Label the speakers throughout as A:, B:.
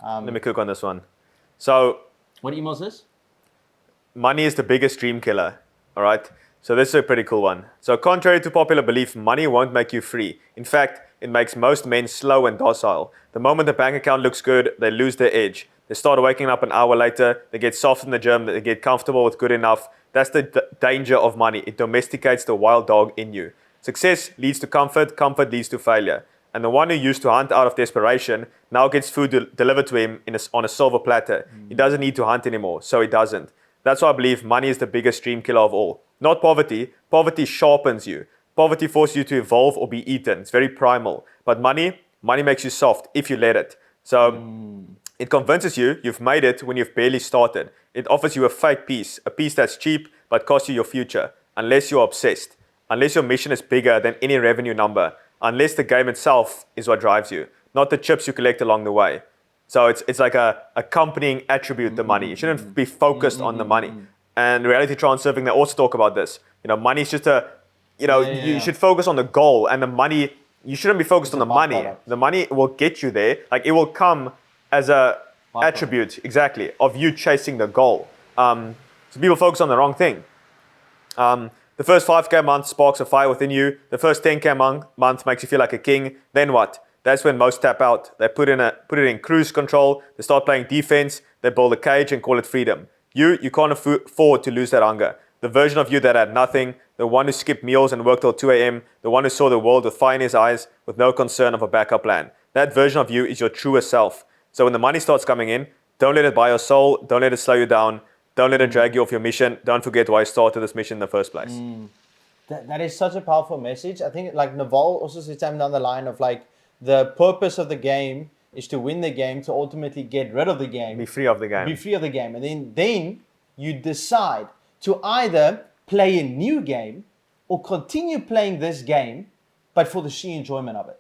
A: Let me click on this one. So
B: What email is this?
A: money is the biggest dream killer. All right. So this is a pretty cool one. So contrary to popular belief, money won't make you free. In fact, it makes most men slow and docile. The moment the bank account looks good, they lose their edge. They start waking up an hour later. They get soft in the gym. They get comfortable with good enough. That's the danger of money. It domesticates the wild dog in you. Success leads to comfort. Comfort leads to failure. And the one who used to hunt out of desperation now gets food delivered to him on a silver platter. He doesn't need to hunt anymore, so he doesn't. That's why I believe money is the biggest dream killer of all. Not poverty. Poverty sharpens you. Poverty forces you to evolve or be eaten. It's very primal. But money makes you soft if you let it. So it convinces you you've made it when you've barely started. It offers you a fake peace, a peace that's cheap but costs you your future, unless you're obsessed, unless your mission is bigger than any revenue number, unless the game itself is what drives you, not the chips you collect along the way. So it's like a accompanying attribute, the money. You shouldn't be focused on the money. And reality transurfing, they also talk about this. Money is just you should focus on the goal, and the money, you shouldn't be focused on the money.
B: byproduct.
A: The money will get you there. Like, it will come as a attribute, exactly, of you chasing the goal. So people focus on the wrong thing. The first 5K month sparks a fire within you. The first 10K month makes you feel like a king. Then what? That's when most tap out. They put it in cruise control. They start playing defense. They build a cage and call it freedom. You can't afford to lose that hunger. The version of you that had nothing, the one who skipped meals and worked till 2 a.m., the one who saw the world with fire in his eyes, with no concern of a backup plan. That version of you is your truest self. So when the money starts coming in, don't let it buy your soul. Don't let it slow you down. Don't let it drag you off your mission. Don't forget why you started this mission in the first place.
B: That is such a powerful message. I think like Naval also says time down the line of like the purpose of the game is to win the game, to ultimately get rid of the game.
A: Be free of the game.
B: Be free of the game. And then you decide to either play a new game or continue playing this game, but for the sheer enjoyment of it.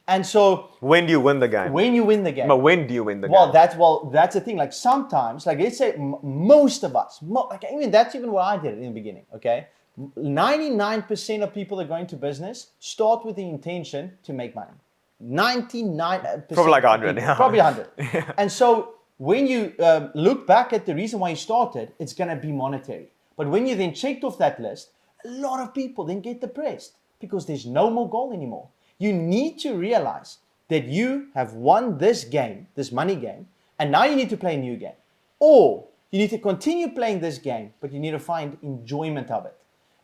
B: And so
A: When do you win the game?
B: when you win the game.
A: But when do you win the
B: Well,
A: game?
B: that's the thing. Like sometimes, like let's say most of us, that's even what I did in the beginning. Okay, 99% of people that go into business start with the intention to make money. 99%.
A: Probably like 100, yeah.
B: Probably 100. And so when you look back at the reason why you started, it's going to be monetary. But when you then checked off that list, a lot of people then get depressed because there's no more goal anymore. You need to realize that you have won this game, this money game, and now you need to play a new game. Or you need to continue playing this game, but you need to find enjoyment of it.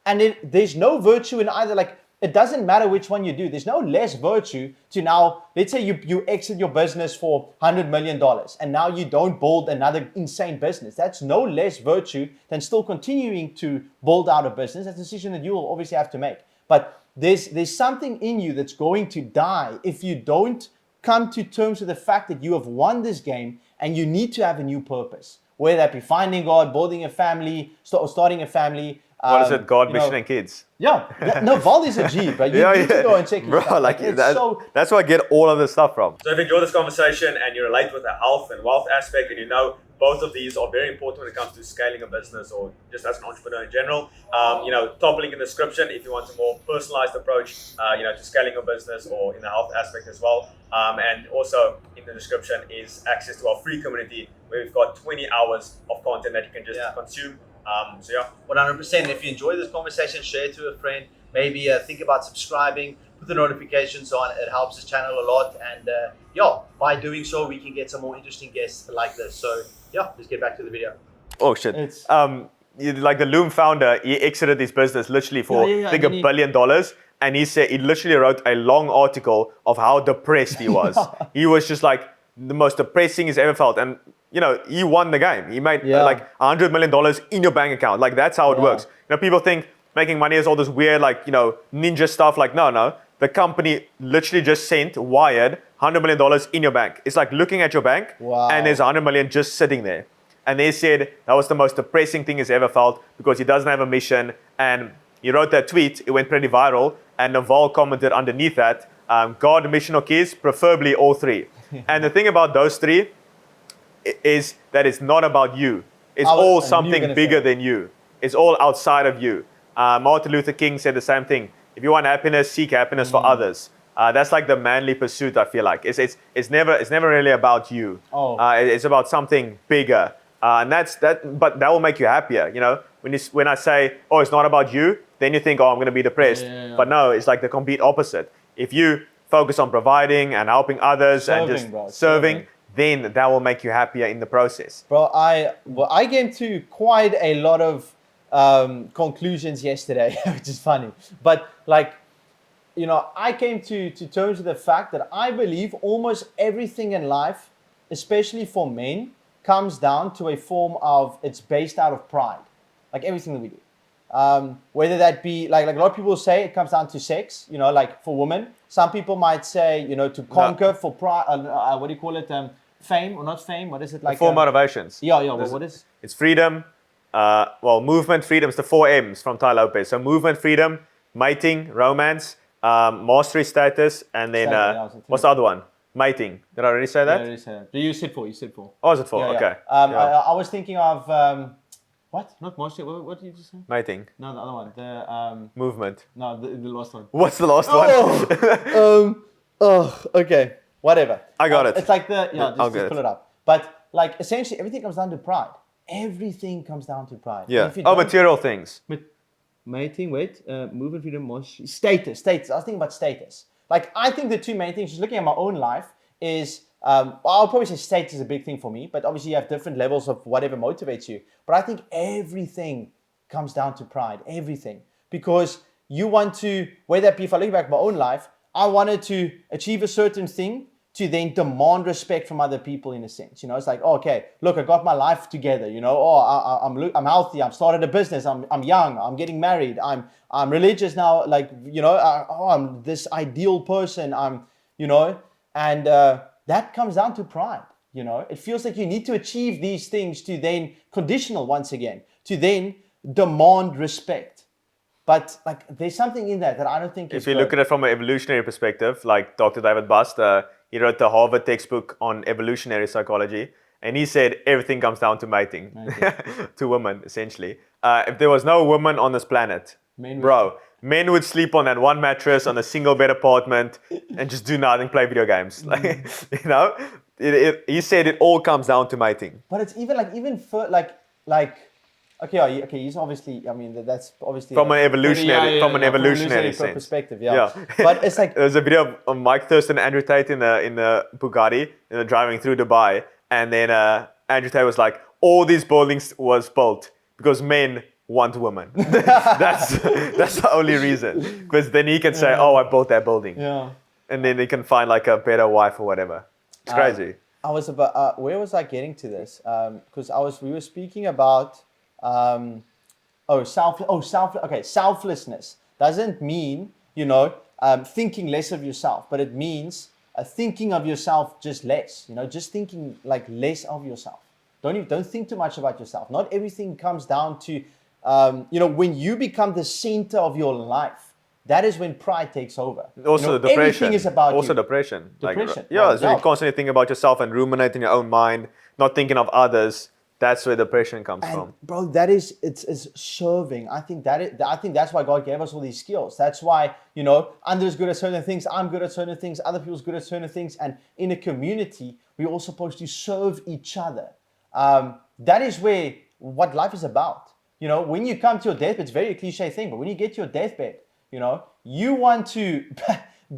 B: And there's no virtue in either, like, it doesn't matter which one you do. There's no less virtue to now, let's say you exit your business for $100 million and now you don't build another insane business. That's no less virtue than still continuing to build out a business. That's a decision that you will obviously have to make. But there's something in you that's going to die if you don't come to terms with the fact that you have won this game and you need to have a new purpose. Whether that be finding God, building a family, starting a family.
A: What is it? God, mission, and kids.
B: Yeah. No, Val is a G, but you need to go and check his
A: Bro,
B: stuff.
A: like that's where I get all of this stuff from.
C: So if you enjoy this conversation and you relate with the health and wealth aspect, and you know both of these are very important when it comes to scaling a business or just as an entrepreneur in general, top link in the description if you want a more personalized approach, to scaling a business or in the health aspect as well. And also in the description is access to our free community where we've got 20 hours of content that you can just consume.
D: 100%. If you enjoy this conversation, share it to a friend. Maybe think about subscribing, put the notifications on. It helps the channel a lot. And by doing so, we can get some more interesting guests like this. So let's get back to the video.
A: Oh shit. Like the Loom founder, he exited his business literally for I think $1 billion. And he said he literally wrote a long article of how depressed he was. He was just like the most depressing he's ever felt. And he won the game. He made like $100 million in your bank account. Like, that's how it works. People think making money is all this weird, like, ninja stuff. Like, no. The company literally just wired $100 million in your bank. It's like looking at your bank and there's $100 million just sitting there. And they said that was the most depressing thing he's ever felt because he doesn't have a mission. And he wrote that tweet. It went pretty viral. And Naval commented underneath that, God, mission, or kids, preferably all three. And the thing about those three is that it's not about you. It's all something bigger than you. It's all outside of you. Martin Luther King said the same thing. If you want happiness, seek happiness for others. That's like the manly pursuit. I feel like it's never really about you.
B: Oh.
A: It's about something bigger, and that's that. But that will make you happier. You know, when I say, oh, it's not about you, then you think, oh, I'm going to be depressed.
B: Yeah.
A: But no, it's like the complete opposite. If you focus on providing and helping others and
B: Serving,
A: just
B: bro,
A: serving,
B: serving.
A: then that will make you happier in the process.
B: Bro, I came to quite a lot of conclusions yesterday, which is funny. But like, you know, I came to terms with the fact that I believe almost everything in life, especially for men, comes down to a form of, it's based out of pride. Like everything that we do. Whether that be, like a lot of people say it comes down to sex, you know, like for women. Some people might say, you know, to conquer for pride, what do you call it? Fame, or not fame, what is it like?
A: Four motivations.
B: Yeah, what is?
A: It's freedom, movement, freedom. It's the 4 M's from Tai Lopez. So movement, freedom, mating, romance, mastery, status, and then what's the other one? Mating. Did I already say that?
B: Yeah, you said that. You said 4, you said 4.
A: Oh, is it 4?
B: Yeah, yeah.
A: Okay.
B: I was thinking of, what? Not mastery, what did you just say?
A: Mating.
B: No, the other one. The,
A: Movement.
B: no, the last one.
A: What's the last one?
B: Okay. Whatever.
A: I got it.
B: It's like the,
A: I'll
B: just
A: get
B: pull
A: it.
B: it up. But like essentially everything comes down to pride. Everything comes down to pride.
A: Yeah.
B: If you
A: Oh,
B: don't-
A: material things.
B: Mating, movement, freedom, mastery, status. I was thinking about status. Like I think the two main things, just looking at my own life, is I'll probably say status is a big thing for me, but obviously you have different levels of whatever motivates you. But I think everything comes down to pride. Everything. Because you want to, whether it be, if I look back at my own life, I wanted to achieve a certain thing to then demand respect from other people in a sense. You know, it's like, oh, okay, look, I got my life together. You know, I'm healthy. I've started a business. I'm young. I'm getting married. I'm religious now. Like, you know, I'm this ideal person. You know, and that comes down to pride. You know, it feels like you need to achieve these things to then conditional once again to then demand respect. But like, there's something in that I don't think is
A: If you look at it from an evolutionary perspective, like Dr. David Bust, he wrote the Harvard textbook on evolutionary psychology, and he said everything comes down to mating, to women, essentially. If there was no woman on this planet, men would sleep on that one mattress on a single bed apartment and just do nothing, play video games. Like, you know, he said it all comes down to mating.
B: But it's even for like. Okay, he's obviously. I mean, that's obviously
A: From an evolutionary sense.
B: perspective. Yeah. But it's like
A: there's a video of Mike Thurston and Andrew Tate in the Bugatti, driving through Dubai, and then Andrew Tate was like, "All these buildings was built because men want women." that's the only reason. Because then he can say, "Oh, I built that building," and then he can find like a better wife or whatever. It's crazy.
B: I was about where was I getting to this? Because we were speaking about. Selflessness doesn't mean, you know, thinking less of yourself, but it means thinking of yourself just less, you know, just thinking like less of yourself. Don't think too much about yourself. Not everything comes down to, you know, when you become the center of your life, that is when pride takes over.
A: Also,
B: you know,
A: depression.
B: Everything is about
A: also
B: you.
A: depression.
B: Depression.
A: Like, so you constantly think about yourself and ruminate in your own mind, not thinking of others. That's where depression comes from.
B: Bro, it's serving. I think that's why God gave us all these skills. That's why, you know, Andrew's good at certain things, I'm good at certain things, other people's good at certain things. And in a community, we're all supposed to serve each other. That is what life is about. You know, when you come to your deathbed, it's a very cliche thing, but when you get to your deathbed, you know, you want to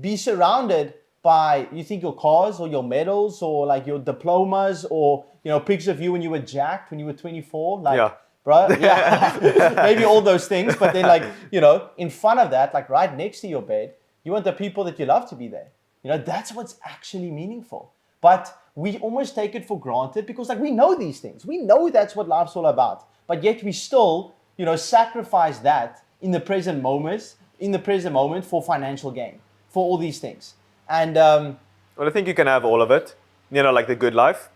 B: be surrounded by, you think, your cars or your medals or like your diplomas or, you know, pictures of you when you were jacked, when you were 24, like, bro, maybe all those things. But then, like, you know, in front of that, like right next to your bed, you want the people that you love to be there. You know, that's what's actually meaningful. But we almost take it for granted because, like, we know these things. We know that's what life's all about. But yet we still, you know, sacrifice that in the present moment for financial gain, for all these things. And
A: well, I think you can have all of it. You know, like the good life.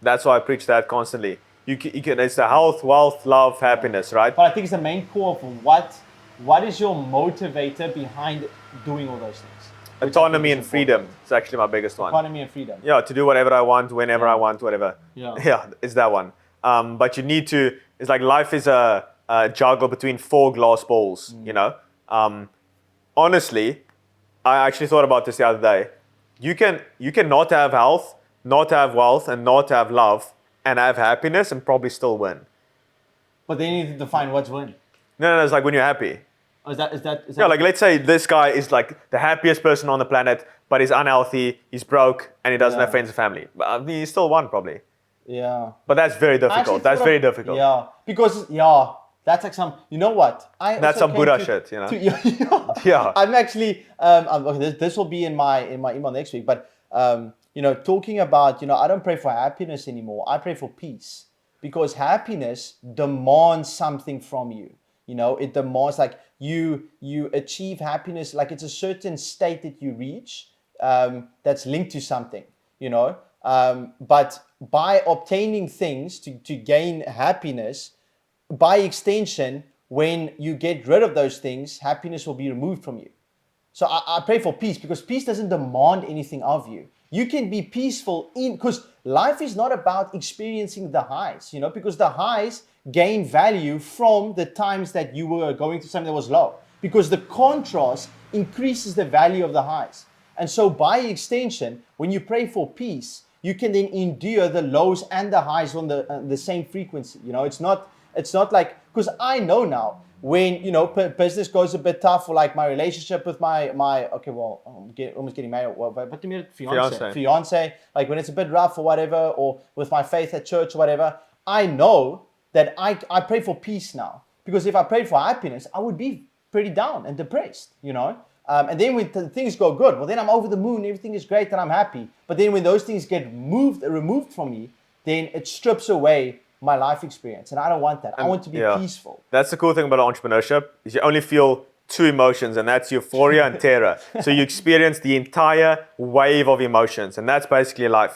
A: That's why I preach that constantly. You can. It's the health, wealth, love, happiness, right?
B: But I think it's the main core of what is your motivator behind doing all those things.
A: Autonomy and freedom is actually my biggest one.
B: Autonomy and freedom.
A: Yeah, to do whatever I want, whenever I want, whatever.
B: Yeah,
A: it's that one. But you need to. It's like life is a juggle between 4 glass balls. You know. Honestly, I actually thought about this the other day. You can not have health, not have wealth, and not have love, and have happiness, and probably still win.
B: But then you need to define what's win.
A: No, it's like when you're happy.
B: Oh, is that
A: Yeah, like let's say this guy is like the happiest person on the planet, but he's unhealthy, he's broke, and he doesn't
B: Yeah.
A: have friends and family. But I mean, he still won probably.
B: yeah.
A: But that's very
B: I actually
A: difficult. That's
B: thought
A: very
B: of-
A: difficult.
B: Yeah, because that's like some. You know what?
A: That's
B: also
A: some
B: came
A: Buddha shit, you know?
B: yeah.
A: Yeah.
B: I'm actually. Okay, this will be in my email next week. But talking about I don't pray for happiness anymore. I pray for peace because happiness demands something from you. It demands like you achieve happiness. Like it's a certain state that you reach that's linked to something. But by obtaining things to gain happiness, by extension, when you get rid of those things, happiness will be removed from you. So I pray for peace because peace doesn't demand anything of you. You can be peaceful because life is not about experiencing the highs, because the highs gain value from the times that you were going through something that was low, because the contrast increases the value of the highs. And so by extension, when you pray for peace, you can then endure the lows and the highs on the same frequency. It's not like, because I know now when business goes a bit tough, or like my relationship with my almost getting married, but fiance, like when it's a bit rough or whatever, or with my faith at church or whatever, I know that I pray for peace now, because if I prayed for happiness, I would be pretty down and depressed, and then when things go good, well, then I'm over the moon, everything is great, and I'm happy. But then when those things get removed from me, then it strips away my life experience, and I don't want that. I want to be peaceful.
A: That's the cool thing about entrepreneurship is you only feel two emotions, and that's euphoria and terror. So you experience the entire wave of emotions, and that's basically life.